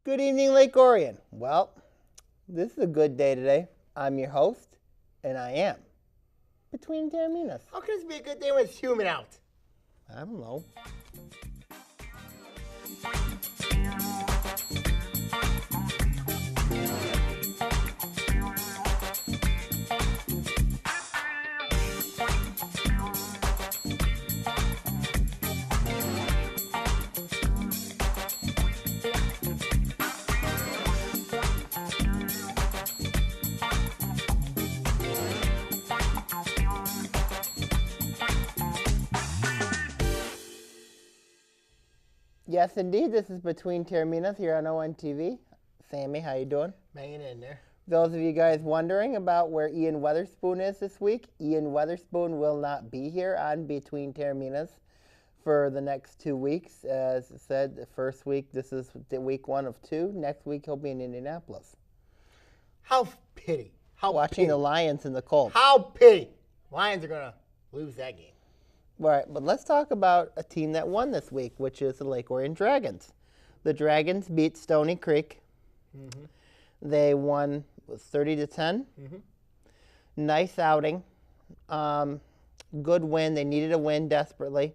Good evening, Lake Orion. Well, this is a good day today. I'm your host, and I am between Taorminas. How can this be a good day when it's humid out? I don't know. Yes, indeed. This is Between Taorminas here on ONTV. Sammy, how you doing? Hanging in there. Those of you guys wondering about where Ian Weatherspoon is this week, Ian Weatherspoon will not be here on Between Taorminas for the next 2 weeks. As I said, the first week, this is the week 1 of 2. Next week, he'll be in Indianapolis. How pity. How Watching pity. the Lions and the Colts. How pity. Lions are going to lose that game. Right, but let's talk about a team that won this week, which is the Lake Orion Dragons. The Dragons beat Stony Creek. Mm-hmm. They won 30-10. Mm-hmm. Nice outing. Good win. They needed a win desperately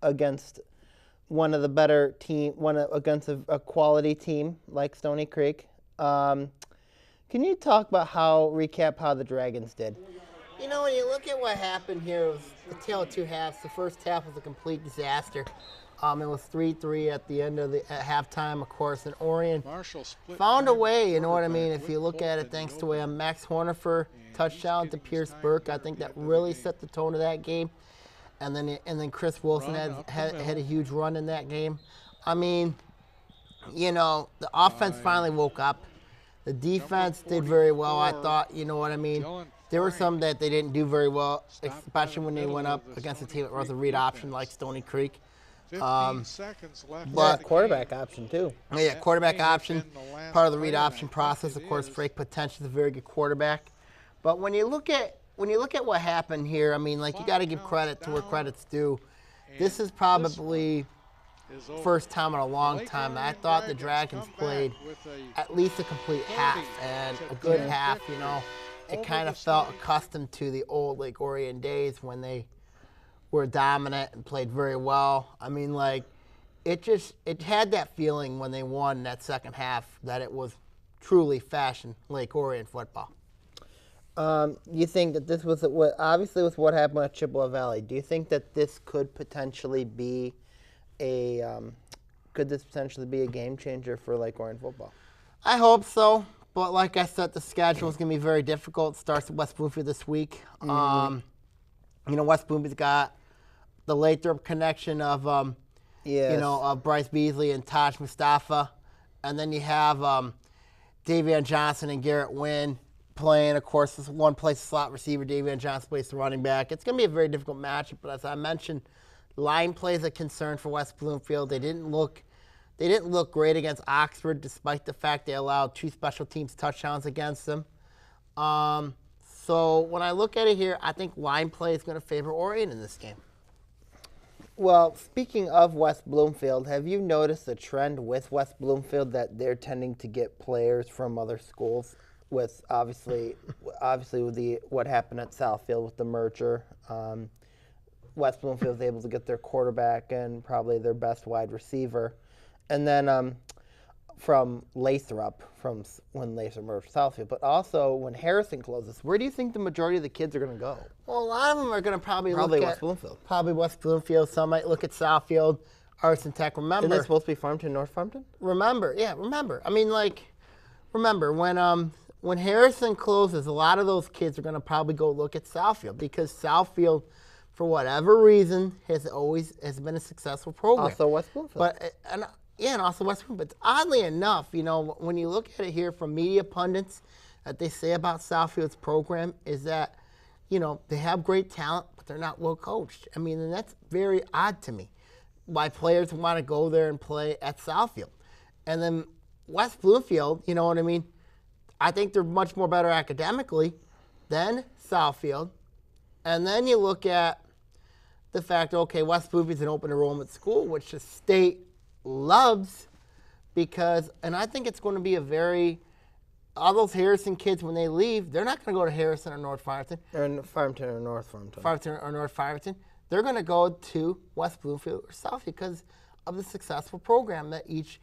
against one of the better team, against a quality team like Stony Creek. Can you recap how the Dragons did? You know, when you look at what happened here, it was the tale of two halves. The first half was a complete disaster. It was 3-3 at the end of at halftime, of course, and Orion found a way, you know what I mean? If you look at it, thanks to a Max Hornifer touchdown to Pierce Burke, I think that really set the tone of that game. And then Chris Wilson had a huge run in that game. I mean, you know, the offense finally woke up. The defense did very well, I thought, you know what I mean? There were some that they didn't do very well, especially when they went up against a team that runs a read option like Stony Creek. But quarterback option too. Yeah, quarterback option, part of the read option process. Of course, Frank Potential is a very good quarterback. But when you look at what happened here, I mean, like, you got to give credit to where credit's due. This is probably first time in a long time that I thought the Dragons played at least a complete half, and a good half, you know. It kind of felt accustomed to the old Lake Orion days when they were dominant and played very well. I mean, like, it had that feeling when they won that second half that it was truly fashion Lake Orion football. You think that this was what happened at Chippewa Valley? Do you think that this could potentially be a game changer for Lake Orion football? I hope so. But like I said, the schedule is going to be very difficult. It starts at West Bloomfield this week. Mm-hmm. You know, West Bloomfield's got the Lathrop connection of, of Bryce Beasley and Taj Mustafa. And then you have Davion Johnson and Garrett Wynn playing. Of course, this one plays slot receiver. Davion Johnson plays the running back. It's going to be a very difficult matchup. But as I mentioned, line play is a concern for West Bloomfield. They didn't look great against Oxford, despite the fact they allowed 2 special teams touchdowns against them. So when I look at it here, I think line play is going to favor Orion in this game. Well, speaking of West Bloomfield, have you noticed a trend with West Bloomfield that they're tending to get players from other schools? With obviously with what happened at Southfield with the merger, West Bloomfield was able to get their quarterback and probably their best wide receiver. And then from Lathrop, from when Lathrop merged Southfield, but also when Harrison closes, where do you think the majority of the kids are going to go? Well, a lot of them are going to probably look at West Bloomfield. Probably West Bloomfield. Some might look at Southfield, Arts Tech. Remember, isn't it supposed to be Farmington, North Farmington? Remember. I mean, like, remember when Harrison closes, a lot of those kids are going to probably go look at Southfield because Southfield, for whatever reason, has been a successful program. Also West Bloomfield. And also West Bloomfield. But oddly enough, you know, when you look at it here from media pundits, that they say about Southfield's program is that, you know, they have great talent, but they're not well coached. I mean, and that's very odd to me, why players want to go there and play at Southfield. And then West Bloomfield, you know what I mean, I think they're much more better academically than Southfield. And then you look at the fact, okay, West Bloomfield's an open enrollment school, which the state loves and I think it's going to be all those Harrison kids, when they leave, they're not going to go to Harrison or North Farmington. Or Farmington or North Farmington. Farmington or North Farmington. They're going to go to West Bloomfield or South because of the successful program that each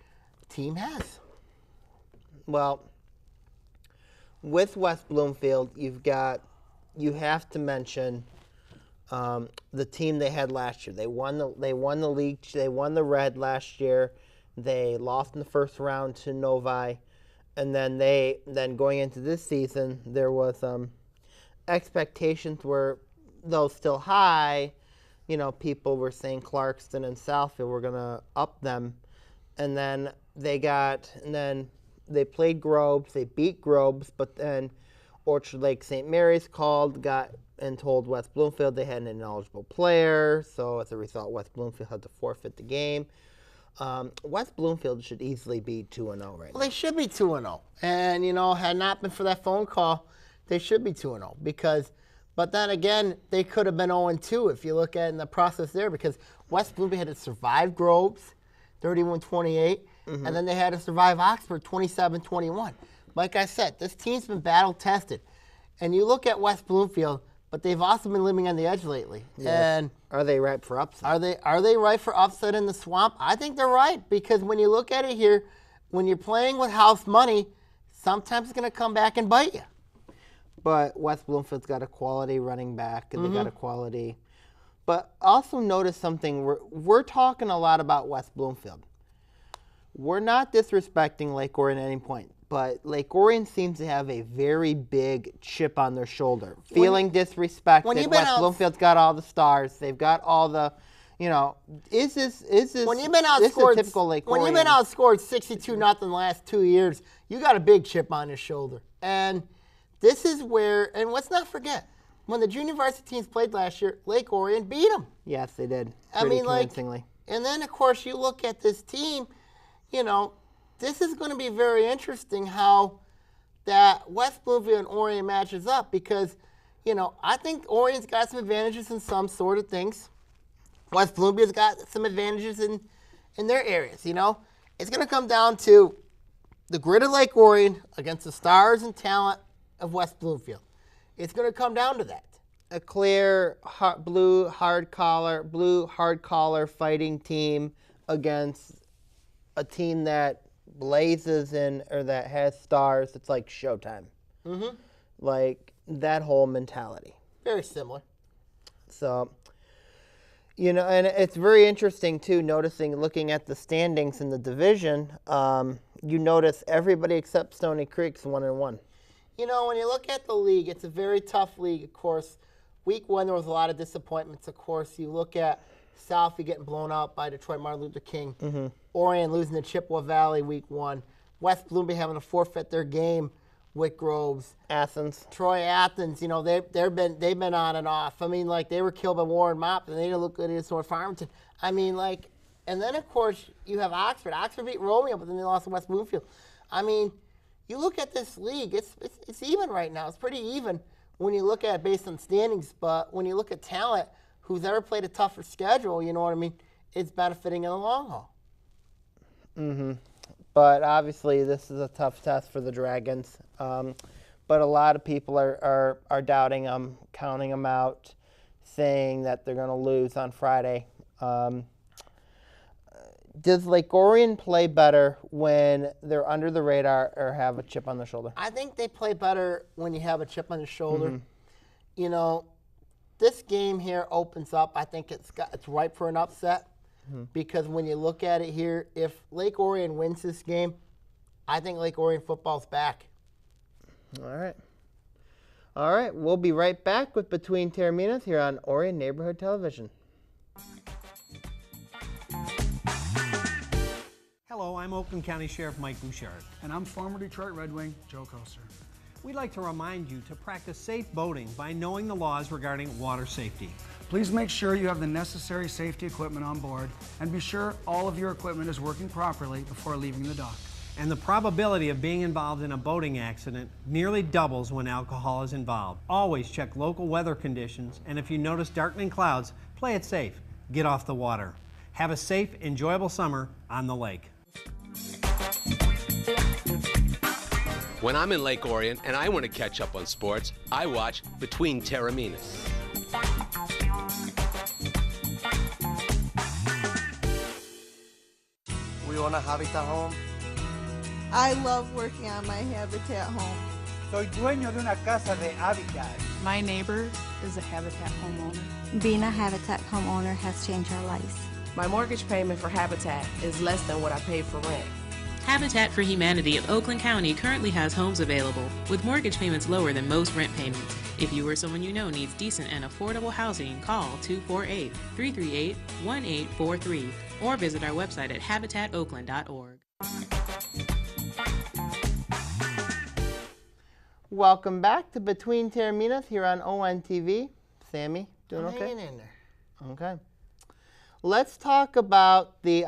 team has. Well, with West Bloomfield, you have to mention the team they had last year. They won the league. They won the Red last year. They lost in the first round to Novi, and then going into this season, there was expectations were, though still high. People were saying Clarkston and Southfield were gonna up them, and then they played Groves. They beat Groves, but then Orchard Lake St. Mary's got and told West Bloomfield they had an ineligible player, so as a result, West Bloomfield had to forfeit the game. West Bloomfield should easily be 2-0 right now. Well, they should be 2-0. And, had not been for that phone call, they should be 2-0 but then again, they could have been 0-2 if you look at in the process there, because West Bloomfield had to survive Groves, 31-28, and then they had to survive Oxford, 27-21. Like I said, this team's been battle-tested. And you look at West Bloomfield, but they've also been living on the edge lately. Yes. And are they ripe for upset? Are they ripe for upset in the Swamp? I think they're right, because when you look at it here, when you're playing with house money, sometimes it's going to come back and bite you. But West Bloomfield's got a quality running back, and they got a quality. But also notice something. We're talking a lot about West Bloomfield. We're not disrespecting Lake Orion at any point, but Lake Orion seems to have a very big chip on their shoulder, feeling disrespected. West Bloomfield's got all the stars. They've got all the, is this when you've been outscored, typical Lake Orion? When you've been outscored 62-0 the last 2 years, you got a big chip on your shoulder. And this is where, and let's not forget, when the junior varsity teams played last year, Lake Orion beat them. Yes, they did. Pretty convincingly. And then, of course, you look at this team, this is going to be very interesting how that West Bloomfield and Orion matches up, because, I think Orion's got some advantages in some sort of things. West Bloomfield's got some advantages in their areas, It's going to come down to the grit of Lake Orion against the stars and talent of West Bloomfield. It's going to come down to that. A clear blue hard collar fighting team against a team that blazes or that has stars. It's like Showtime. Like that whole mentality. Very similar. So, and it's very interesting too, looking at the standings in the division, you notice everybody except Stony Creek's 1-1. When you look at the league, it's a very tough league, of course. Week 1, there was a lot of disappointments, of course. You look at Southie getting blown out by Detroit Martin Luther King. Orion losing to Chippewa Valley Week 1. West Bloomfield having to forfeit their game with Groves. Troy Athens, they've been on and off. They were killed by Warren Mop, and they didn't look good against North Farmington. And then, of course, you have Oxford. Oxford beat Romeo, but then they lost to West Bloomfield. You look at this league, it's even right now. It's pretty even when you look at it based on standings, but when you look at talent, who's ever played a tougher schedule, it's benefiting in the long haul. But obviously this is a tough test for the Dragons. But a lot of people are doubting them, counting them out, saying that they're going to lose on Friday. Does Lake Orion play better when they're under the radar or have a chip on their shoulder? I think they play better when you have a chip on your shoulder. This game here opens up. I think it's ripe for an upset, because when you look at it here, if Lake Orion wins this game, I think Lake Orion football's back. All right. We'll be right back with Between Taorminas here on Orion Neighborhood Television. Hello, I'm Oakland County Sheriff Mike Bouchard. And I'm former Detroit Red Wing Joe Koster. We'd like to remind you to practice safe boating by knowing the laws regarding water safety. Please make sure you have the necessary safety equipment on board, and be sure all of your equipment is working properly before leaving the dock. And the probability of being involved in a boating accident nearly doubles when alcohol is involved. Always check local weather conditions, and if you notice darkening clouds, play it safe. Get off the water. Have a safe, enjoyable summer on the lake. When I'm in Lake Orion and I want to catch up on sports, I watch Between Taorminas. We own a Habitat home. I love working on my Habitat home. Soy dueño de una casa de Habitat. My neighbor is a Habitat homeowner. Being a Habitat homeowner has changed our lives. My mortgage payment for Habitat is less than what I pay for rent. Habitat for Humanity of Oakland County currently has homes available with mortgage payments lower than most rent payments. If you or someone you know needs decent and affordable housing, call 248-338-1843 or visit our website at habitatoakland.org. Welcome back to Between Taorminas here on ONTV. Sammy, doing okay? Hanging in there. Okay. Let's talk about the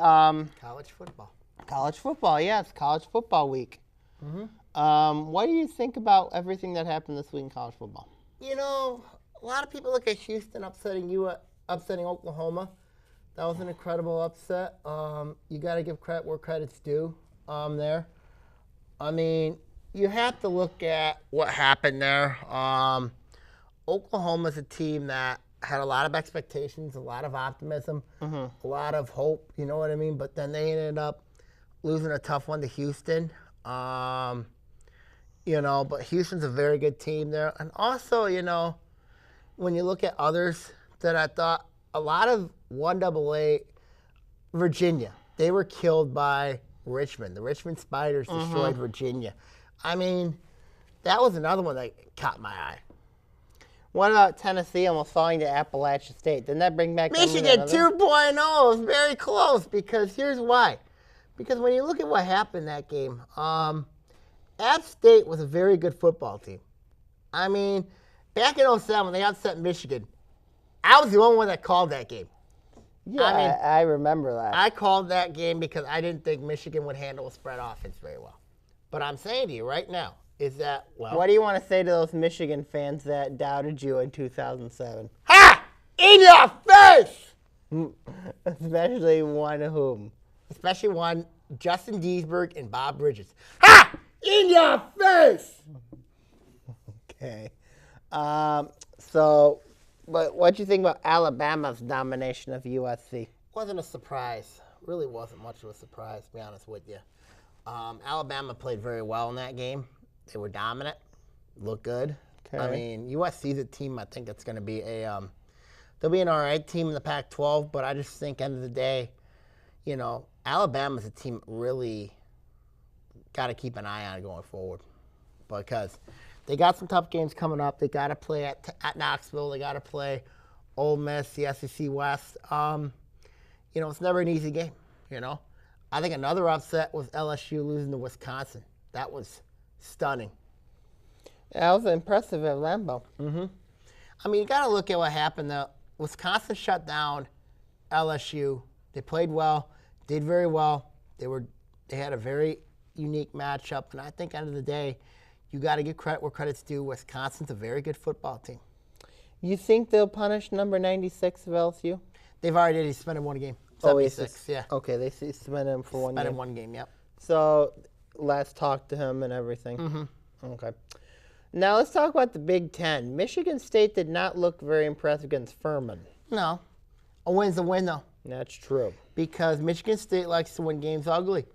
College football. college football. Yeah, it's college football week. What do you think about everything that happened this week in college football? You know, a lot of people look at Houston upsetting Oklahoma. That was an incredible upset. You got to give credit where credit's due there. I mean, you have to look at what happened there. Oklahoma's a team that had a lot of expectations, a lot of optimism, a lot of hope, you know what I mean? But then they ended up losing a tough one to Houston. You know, but Houston's a very good team there. And also, you know, when you look at others that I thought, a lot of 1AA, Virginia, they were killed by Richmond. The Richmond Spiders destroyed Virginia. I mean, that was another one that caught my eye. What about Tennessee almost falling to Appalachian State? Didn't that bring back Michigan 2.0 was very close because here's why. Because when you look at what happened in that game, App State was a very good football team. I mean, back in 2007 when they upset Michigan, I was the only one that called that game. Yeah, I remember that. I called that game because I didn't think Michigan would handle a spread offense very well. But I'm saying to you right now is that, well... What do you want to say to those Michigan fans that doubted you in 2007? Ha! In your face! Especially one of whom? Especially one, Justin Deesberg and Bob Bridges. Ha! In your face! Okay. So, but what do you think about Alabama's domination of USC? Wasn't a surprise. Really wasn't much of a surprise, to be honest with you. Alabama played very well in that game. They were dominant, looked good. Okay. I mean, USC's a team I think that's going to be they'll be an all right team in the Pac-12, but I just think end of the day, you know, Alabama's a team really got to keep an eye on going forward because they got some tough games coming up. They got to play at Knoxville. They got to play Ole Miss, the SEC West. You know, it's never an easy game, you know. I think another upset was LSU losing to Wisconsin. That was stunning. That was impressive at Lambeau. I mean, you got to look at what happened, though. Wisconsin shut down LSU. They played well, did very well. They had a very unique matchup, and I think, end of the day, you got to give credit where credit's due. Wisconsin's a very good football team. You think they'll punish number 96 of LSU? They've already suspended one game. Oh, 76, yeah. Okay, they suspended him for one game. Suspended one game, yep. So, last talk to him and everything. Okay. Now, let's talk about the Big Ten. Michigan State did not look very impressive against Furman. No. A win's a win, though. That's true. Because Michigan State likes to win games ugly.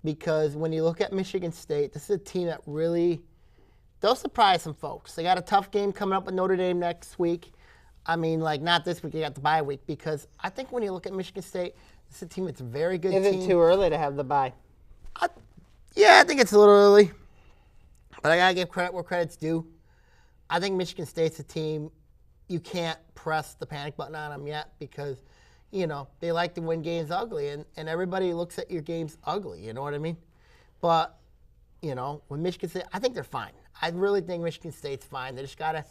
Because when you look at Michigan State, this is a team that really, they'll surprise some folks. They got a tough game coming up with Notre Dame next week. I mean, like, not this week, you got the bye week. Because I think when you look at Michigan State, this is a team that's a very good team. Is it too early to have the bye? Yeah, I think it's a little early. But I got to give credit where credit's due. I think Michigan State's a team you can't press the panic button on them yet because, you know, they like to win games ugly. And everybody looks at your games ugly, you know what I mean? But, you know, with Michigan State, I think they're fine. I really think Michigan State's fine. They just got to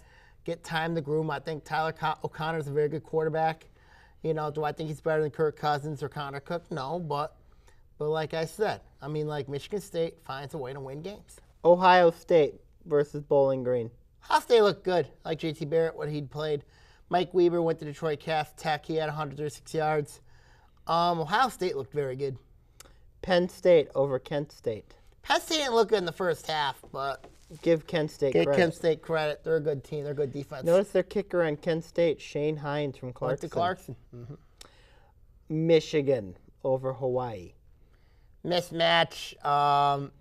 get time to groom. I think Tyler O'Connor's a very good quarterback. You know, do I think he's better than Kirk Cousins or Connor Cook? No, but like I said, I mean, like, Michigan State finds a way to win games. Ohio State versus Bowling Green. Ohio State looked good, like J.T. Barrett, what he'd played. Mike Weber went to Detroit Cass Tech. He had 136 yards. Ohio State looked very good. Penn State over Kent State. Penn State didn't look good in the first half, but Give Kent State give credit. Kent State credit. They're a good team. They're a good defense. Notice their kicker on Kent State, Shane Hines from Clarkson. Went to Clarkson. Mm-hmm. Michigan over Hawaii. Mismatch,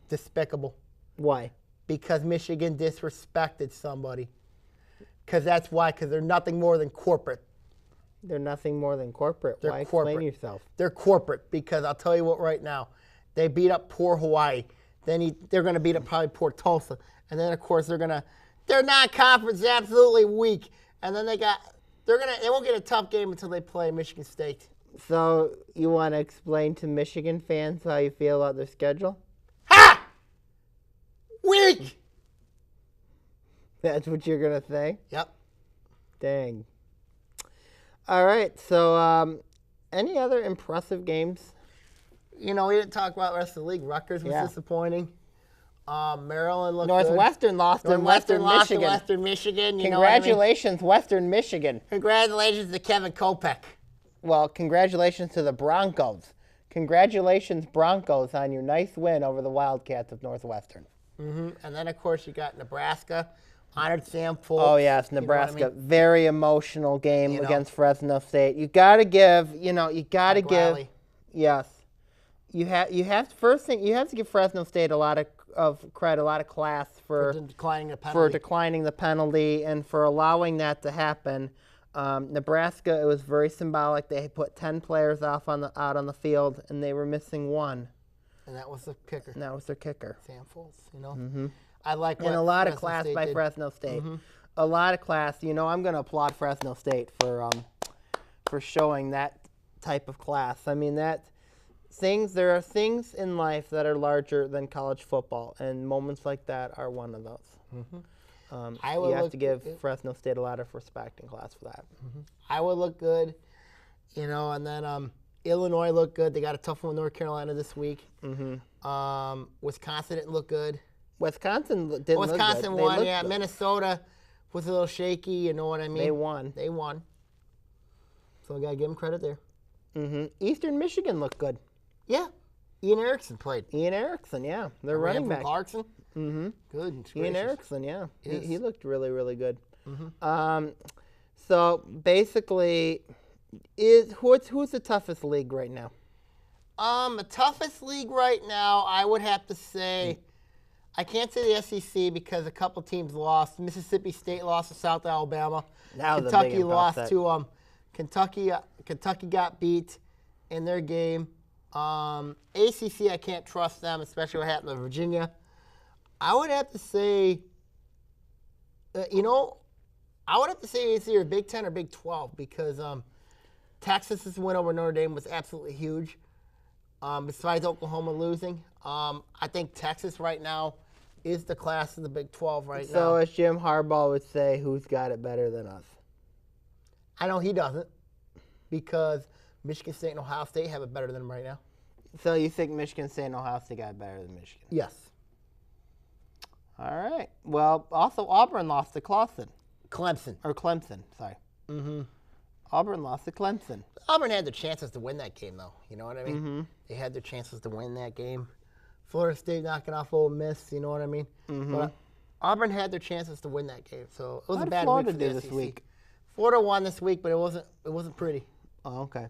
despicable. Why? Because Michigan disrespected somebody. Because that's why, because they're nothing more than corporate. They're nothing more than corporate. They're Why corporate. explain yourself? They're corporate because I'll tell you what right now. They beat up poor Hawaii. Then they're going to beat up probably poor Tulsa. And then, of course, their non-conference is absolutely weak. And then they won't get a tough game until they play Michigan State. So you want to explain to Michigan fans how you feel about their schedule? Ha! Weak! That's what you're going to say? Yep. Dang. All right, so any other impressive games? You know, we didn't talk about the rest of the league. Rutgers was disappointing. Maryland looked Northwestern good. lost to Western lost Michigan. to Western Michigan. Congratulations, Western Michigan. Congratulations to Kevin Kopech. Well, congratulations to the Broncos. Congratulations, Broncos, on your nice win over the Wildcats of Northwestern. Mm-hmm. And then, of course, you got Nebraska. Honored Sam Foltz. Oh, yes, Nebraska. You know what I mean? Very emotional game against Fresno State. You got to give, Riley. Yes. You have to give Fresno State a lot of credit, a lot of class for declining the penalty and for allowing that to happen. Nebraska, it was very symbolic. They put 10 players out on the field, and they were missing one. And that was the kicker. And that was their kicker. Sam Foltz, Mm-hmm. I like what and a lot Fresno of class State by did. Fresno State. Mm-hmm. A lot of class. I'm going to applaud Fresno State for showing that type of class. I mean, there are things in life that are larger than college football, and moments like that are one of those. Mm-hmm. You have to give Fresno State a lot of respect and class for that. Mm-hmm. Iowa looked good, and then Illinois looked good. They got a tough one with North Carolina this week. Mm-hmm. Wisconsin didn't look good. Wisconsin look good. Won, yeah. Good. Minnesota was a little shaky, you know what I mean? They won. So we got to give them credit there. Mm-hmm. Eastern Michigan looked good. Yeah. Ian Erickson played. Ian Erickson, yeah. They're running back. Clarkson? Mm-hmm. Good. Ian Erickson, yeah. He looked really, really good. Mm-hmm. So basically, who's the toughest league right now? The toughest league right now, I would have to say, I can't say the SEC because a couple teams lost. Mississippi State lost to South Alabama. Kentucky lost to Kentucky. Kentucky got beat in their game. ACC, I can't trust them, especially what happened to Virginia. I would have to say, I would have to say it's either Big 10 or Big 12 because Texas's win over Notre Dame was absolutely huge. Besides Oklahoma losing, I think Texas right now is the class of the Big 12 right now. So as Jim Harbaugh would say, who's got it better than us? I know he doesn't because Michigan State and Ohio State have it better than them right now. So you think Michigan State and Ohio State got better than Michigan? Yes. All right. Well, also Auburn lost to Clemson. Clemson, sorry. Mm-hmm. Auburn lost to Clemson. Auburn had their chances to win that game, though. You know what I mean? Mm-hmm. They had their chances to win that game. Florida State knocking off Ole Miss, you know what I mean? Mm-hmm. But Auburn had their chances to win that game, so it was a bad Florida week for the do SEC. this week? Florida won this week, but it wasn't pretty. Oh, okay.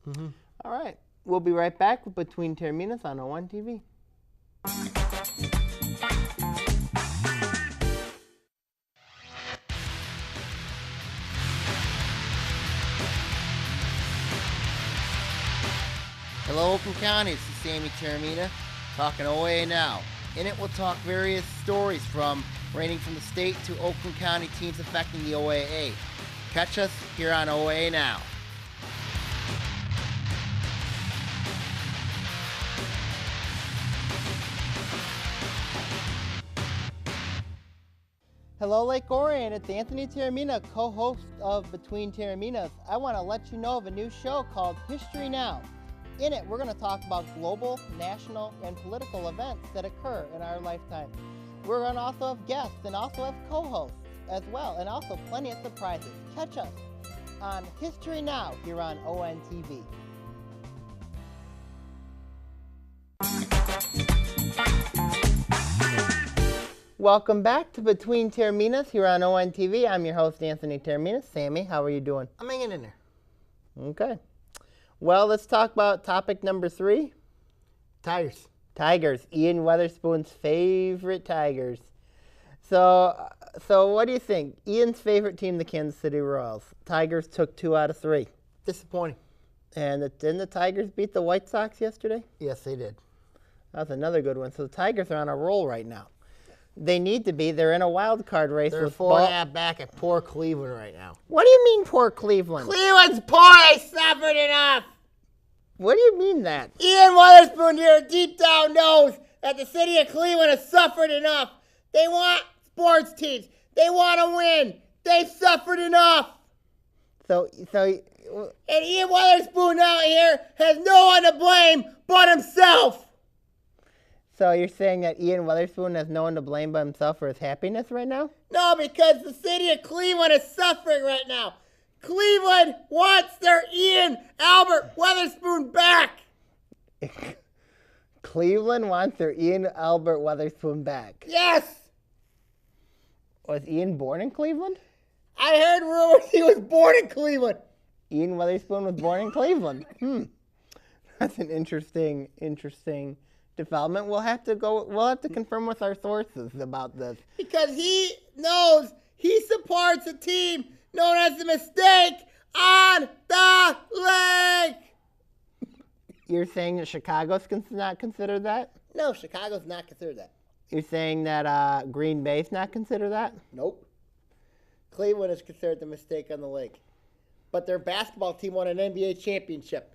Mm-hmm. All right. We'll be right back with Between Taorminas on O1 TV. Hello, Oakland County. This is Sammy Taormina talking OA Now. In it, we'll talk various stories ranging from the state to Oakland County teams affecting the OAA. Catch us here on OA Now. Hello, Lake Orion. It's Anthony Taormina, co-host of Between Taorminas. I want to let you know of a new show called History Now. In it, we're going to talk about global, national, and political events that occur in our lifetime. We're going to also have guests and also have co-hosts as well, and also plenty of surprises. Catch us on History Now here on ON TV. Welcome back to Between Taorminas here on ONTV. I'm your host, Anthony Taorminas. Sammy, how are you doing? I'm hanging in there. Okay. Well, let's talk about topic number 3. Tigers. Tigers. Ian Weatherspoon's favorite Tigers. So what do you think? Ian's favorite team, the Kansas City Royals. Tigers took 2 out of 3. Disappointing. And didn't the Tigers beat the White Sox yesterday? Yes, they did. That's another good one. So the Tigers are on a roll right now. They need to be. They're in a wild card race. They're 4.5 back at poor Cleveland right now. What do you mean poor Cleveland? Cleveland's poor. They suffered enough. What do you mean that? Ian Weatherspoon here deep down knows that the city of Cleveland has suffered enough. They want sports teams. They want to win. They've suffered enough. So and Ian Weatherspoon out here has no one to blame but himself. So you're saying that Ian Weatherspoon has no one to blame but himself for his happiness right now? No, because the city of Cleveland is suffering right now. Cleveland wants their Ian Albert Weatherspoon back. Cleveland wants their Ian Albert Weatherspoon back. Yes. Was Ian born in Cleveland? I heard rumors he was born in Cleveland. Ian Weatherspoon was born in Cleveland. That's an interesting development. We'll have to confirm with our sources about this. Because he knows he supports a team known as the Mistake on the Lake. You're saying that Chicago's not considered that? No, Chicago's not considered that. You're saying that Green Bay's not considered that? Nope. Cleveland is considered the Mistake on the Lake. But their basketball team won an NBA championship.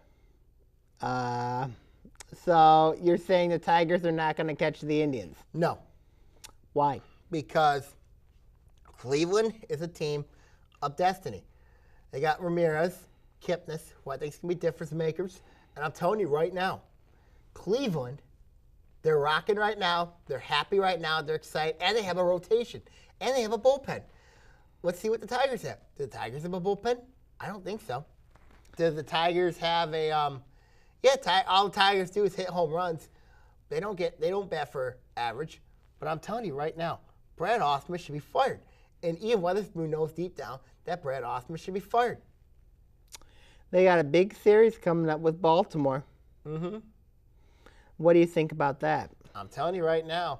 So you're saying the Tigers are not going to catch the Indians? No. Why? Because Cleveland is a team of destiny. They got Ramirez, Kipnis, who I think is going to be difference makers. And I'm telling you right now, Cleveland, they're rocking right now. They're happy right now. They're excited. And they have a rotation. And they have a bullpen. Let's see what the Tigers have. Do the Tigers have a bullpen? I don't think so. Do the Tigers have a all the Tigers do is hit home runs. They don't bat for average. But I'm telling you right now, Brad Ausmus should be fired. And Ian Weatherspoon knows deep down that Brad Ausmus should be fired. They got a big series coming up with Baltimore. Mm-hmm. What do you think about that? I'm telling you right now,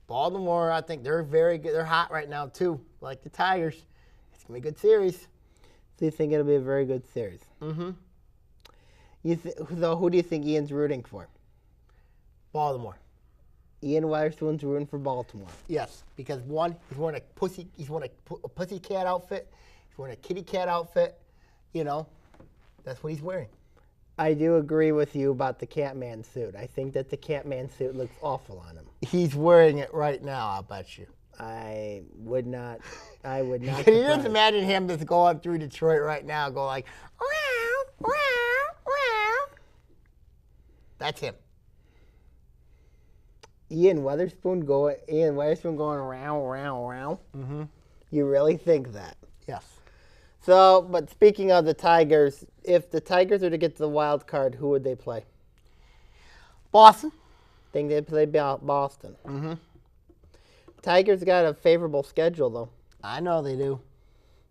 Baltimore, I think they're very good. They're hot right now, too, like the Tigers. It's going to be a good series. So you think it'll be a very good series? Mm-hmm. So who do you think Ian's rooting for? Baltimore. Ian Weatherspoon's rooting for Baltimore. Yes, because one, he's wearing a pussycat outfit. He's wearing a kitty cat outfit. You know, that's what he's wearing. I do agree with you about the Catman suit. I think that the Catman suit looks awful on him. He's wearing it right now, I'll bet you. I would not. Can you just imagine him just going through Detroit right now, go like, wow, wow, wow. That's him. Ian Weatherspoon going around. Mm-hmm. You really think that? Yes. So, but speaking of the Tigers, if the Tigers are to get to the wild card, who would they play? Boston. Think they'd play Boston. Mm-hmm. Tigers got a favorable schedule, though. I know they do.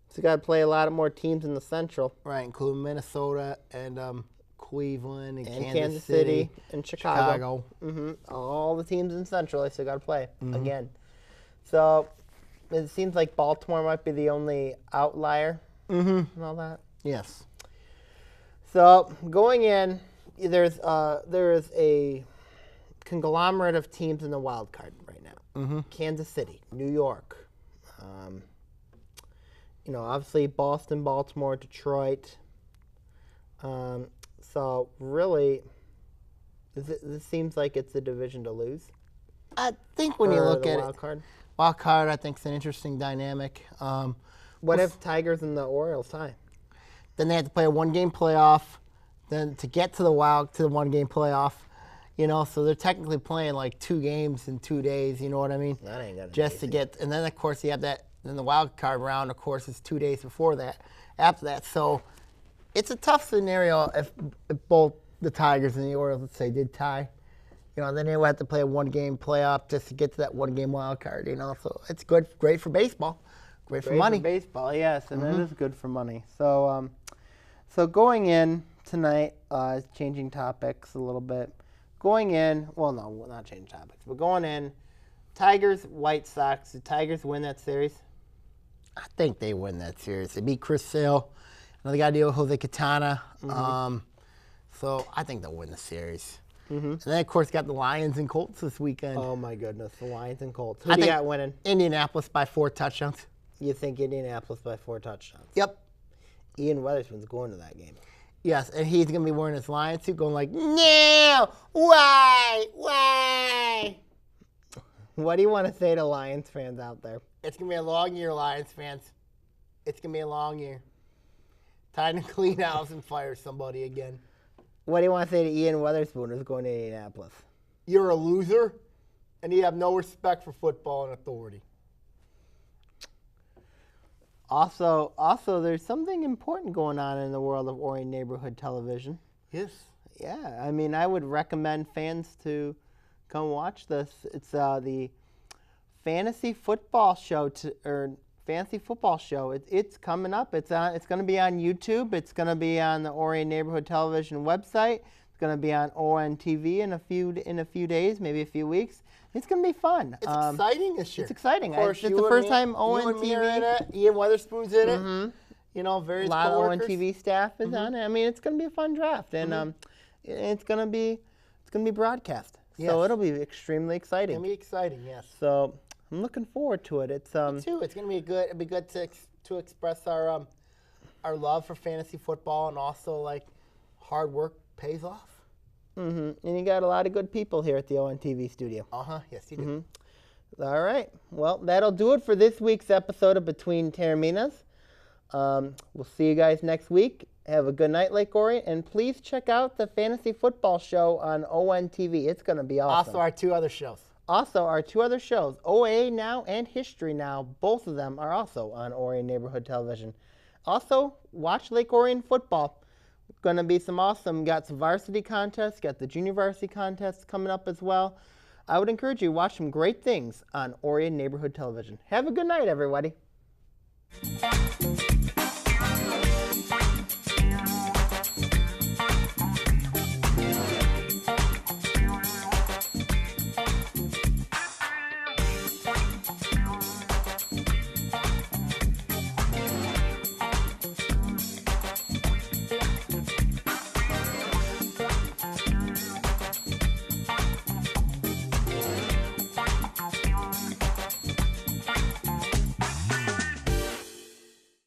So got to play a lot more teams in the Central. Right, including Minnesota and Cleveland and Kansas City and Chicago. Mm-hmm. All the teams in Central they still got to play again. So it seems like Baltimore might be the only outlier and all that. Yes. So going in, there is a conglomerate of teams in the wild card right now. Kansas City, New York, obviously Boston, Baltimore, Detroit. So really, this seems like it's a division to lose. I think when you look at wild card, I think it's an interesting dynamic. What if Tigers and the Orioles tie? Then they have to play a one-game playoff. Then to get to the one-game playoff, so they're technically playing like 2 games in 2 days. You know what I mean? That ain't gonna just to get, and then of course you have that. Then the wild card round, of course, is 2 days before that. After that, so it's a tough scenario if both the Tigers and the Orioles, let's say, did tie. Then they will have to play a one-game playoff just to get to that one-game wild card. So it's great for baseball, great for money. For baseball, yes, and it is good for money. So, so going in tonight, changing topics a little bit. Going in, well, no, not changing topics, but going in, Tigers, White Sox. Do Tigers win that series? I think they win that series. They beat Chris Sale. They got to deal with Jose Quintana. So I think they'll win the series. And then, of course, got the Lions and Colts this weekend. Oh, my goodness, the Lions and Colts. Who do you got winning? Indianapolis by 4 touchdowns. You think Indianapolis by 4 touchdowns? Yep. Ian Weatherspoon's going to that game. Yes, and he's going to be wearing his Lions suit going like, no, why? What do you want to say to Lions fans out there? It's going to be a long year, Lions fans. It's going to be a long year. Time to clean house and fire somebody again. What do you want to say to Ian Weatherspoon who's going to Indianapolis? You're a loser, and you have no respect for football and authority. Also, there's something important going on in the world of Orion Neighborhood Television. Yes. Yeah, I mean, I would recommend fans to come watch this. It's the fantasy football show, It's coming up. It's going to be on YouTube. It's going to be on the Orion Neighborhood Television website. It's going to be on ON TV in a few days, maybe a few weeks. It's going to be fun. It's exciting this year. It's exciting. Of course, it's the first time ON TV. Are in it. Ian Weatherspoon's in it. Various a lot of ON coworkers. TV staff is on it. I mean, it's going to be a fun draft, and it's going to be broadcast. Yes. So it'll be extremely exciting. It's going to be exciting, yes. So I'm looking forward to it. It's Me too. It's going to be good. It'll be good to express our love for fantasy football, and also hard work pays off. And you got a lot of good people here at the ON TV studio. Yes, you do. All right. Well, that'll do it for this week's episode of Between Taorminas. We'll see you guys next week. Have a good night, Lake Orion, and please check out the fantasy football show on ON TV. It's going to be awesome. Also, our 2 other shows. Also, our 2 other shows, OA Now and History Now, both of them are also on Orion Neighborhood Television. Also, watch Lake Orion football. Going to be some awesome, got some varsity contests, got the junior varsity contests coming up as well. I would encourage you to watch some great things on Orion Neighborhood Television. Have a good night, everybody.